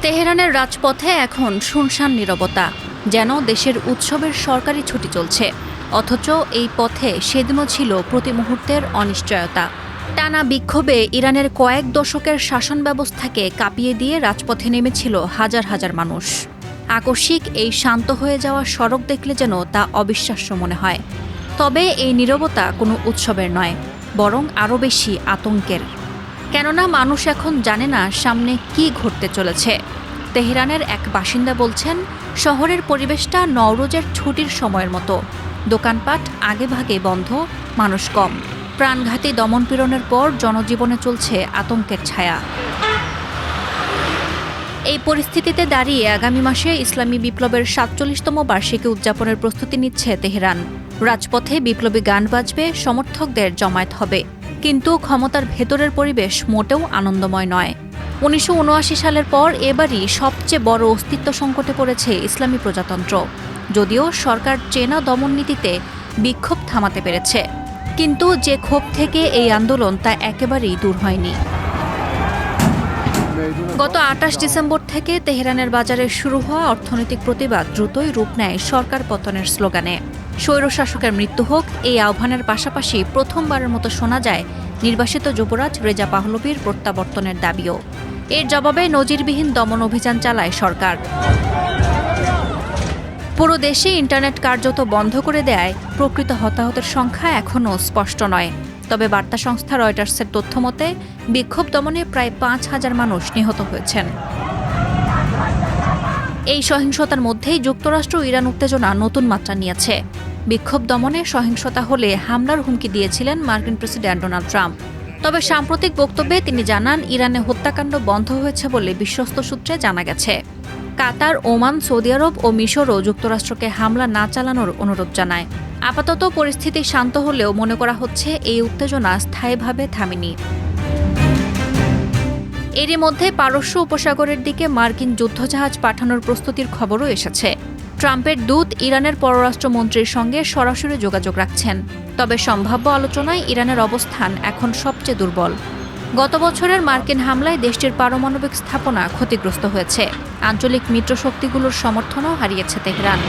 তেহরানের রাজপথে এখন শুনশান নীরবতা, যেন দেশের উৎসবের সরকারি ছুটি চলছে। অথচ এই পথে সেদিনও ছিল প্রতি মুহূর্তের অনিশ্চয়তা। টানা বিক্ষোভে ইরানের কয়েক দশকের শাসন ব্যবস্থাকে কাঁপিয়ে দিয়ে রাজপথে নেমেছিল হাজার হাজার মানুষ। আকস্মিক এই শান্ত হয়ে যাওয়া সড়ক দেখলে যেন তা অবিশ্বাস্য মনে হয়। তবে এই নীরবতা কোনো উৎসবের নয়, বরং আরও বেশি আতঙ্কের। কেননা মানুষ এখন জানে না সামনে কী ঘটতে চলেছে। তেহরানের এক বাসিন্দা বলছেন, শহরের পরিবেশটা নওরোজের ছুটির সময়ের মতো। দোকানপাট আগেভাগে বন্ধ, মানুষ কম। প্রাণঘাতী দমনপীড়নের পর জনজীবনে চলছে আতঙ্কের ছায়া। এই পরিস্থিতিতে দাঁড়িয়ে আগামী মাসে ইসলামী বিপ্লবের ৪৭তম বার্ষিকী উদযাপনের প্রস্তুতি নিচ্ছে তেহরান। রাজপথে বিপ্লবী গান বাজবে, সমর্থকদের জমায়েত হবে। কিন্তু ক্ষমতার ভেতরের পরিবেশ মোটেও আনন্দময় নয়। ১৯৭৯ সালের পর এবারই সবচেয়ে বড় অস্তিত্ব সংকটে পড়েছে ইসলামী প্রজাতন্ত্র। যদিও সরকার চেনা দমননীতিতে বিক্ষোভ থামাতে পেরেছে, কিন্তু যে ক্ষোভ থেকে এই আন্দোলন তা একেবারেই দূর হয়নি। গত ২৮ ডিসেম্বর থেকে তেহরানের বাজারে শুরু হওয়া অর্থনৈতিক প্রতিবাদ দ্রুতই রূপ নেয় সরকার পতনের স্লোগানে। স্বৈরশাসকের মৃত্যু হোক, এই আহ্বানের পাশাপাশি প্রথমবারের মতো শোনা যায় নির্বাসিত যুবরাজ রেজা পাহলভির প্রত্যাবর্তনের দাবিও। এর জবাবে নজিরবিহীন দমন অভিযান চালায় সরকার। পুরো দেশে ইন্টারনেট কার্যত বন্ধ করে দেয়। প্রকৃত হতাহতের সংখ্যা এখনও স্পষ্ট নয়। তবে বার্তা সংস্থা রয়টার্সের তথ্যমতে বিক্ষোভ দমনে প্রায় ৫,০০০ মানুষ নিহত হয়েছেন। এই সহিংসতার মধ্যেই যুক্তরাষ্ট্র ইরান উত্তেজনা নতুন মাত্রা নিয়েছে। বিক্ষোভ দমনে সহিংসতা হলে হামলার হুমকি দিয়েছিলেন মার্কিন প্রেসিডেন্ট ডোনাল্ড ট্রাম্প। তবে সাম্প্রতিক বক্তব্যে তিনি জানান, ইরানে হত্যাকাণ্ড বন্ধ হয়েছে বলে বিশ্বস্ত সূত্রে জানা গেছে। কাতার, ওমান, সৌদি আরব ও মিশরও যুক্তরাষ্ট্রকে হামলা না চালানোর অনুরোধ জানায়। আপাতত পরিস্থিতি শান্ত হলেও মনে করা হচ্ছে এই উত্তেজনা স্থায়ীভাবে থামেনি। এরই মধ্যে পারস্য উপসাগরের দিকে মার্কিন যুদ্ধজাহাজ পাঠানোর প্রস্তুতির খবরও এসেছে। ট্রাম্পের দূত ইরানের পররাষ্ট্রমন্ত্রীর সঙ্গে সরাসরি যোগাযোগ রাখছেন। তবে সম্ভাব্য আলোচনায় ইরানের অবস্থান এখন সবচেয়ে দুর্বল। গত বছরের মার্কিন হামলায় দেশটির পারমাণবিক স্থাপনা ক্ষতিগ্রস্ত হয়েছে। আঞ্চলিক মিত্রশক্তিগুলোর সমর্থনও হারিয়েছে তেহরান।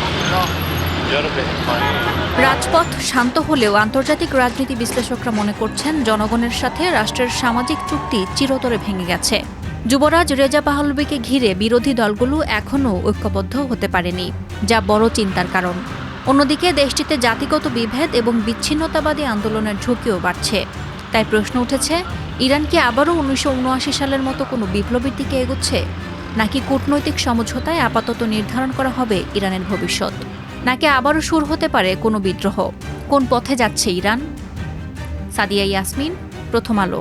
রাজপথ শান্ত হলেও আন্তর্জাতিক রাজনীতি বিশ্লেষকরা মনে করছেন, জনগণের সাথে রাষ্ট্রের সামাজিক চুক্তি চিরতরে ভেঙে গেছে। যুবরাজ রেজা পাহলভিকে ঘিরে বিরোধী দলগুলো এখনও ঐক্যবদ্ধ হতে পারেনি, যা বড় চিন্তার কারণ। অন্যদিকে দেশটিতে জাতিগত বিভেদ এবং বিচ্ছিন্নতাবাদী আন্দোলনের ঝুঁকিও বাড়ছে। তাই প্রশ্ন উঠেছে, ইরান কি আবারও ১৯৭৯ সালের মতো কোনো বিপ্লবের দিকে এগোচ্ছে, নাকি কূটনৈতিক সমঝোতায় আপাতত নির্ধারণ করা হবে ইরানের ভবিষ্যৎ, নাকি আবারও শুরু হতে পারে কোনো বিদ্রোহ? কোন পথে যাচ্ছে ইরান? সাদিয়া ইয়াসমিন, প্রথম আলো।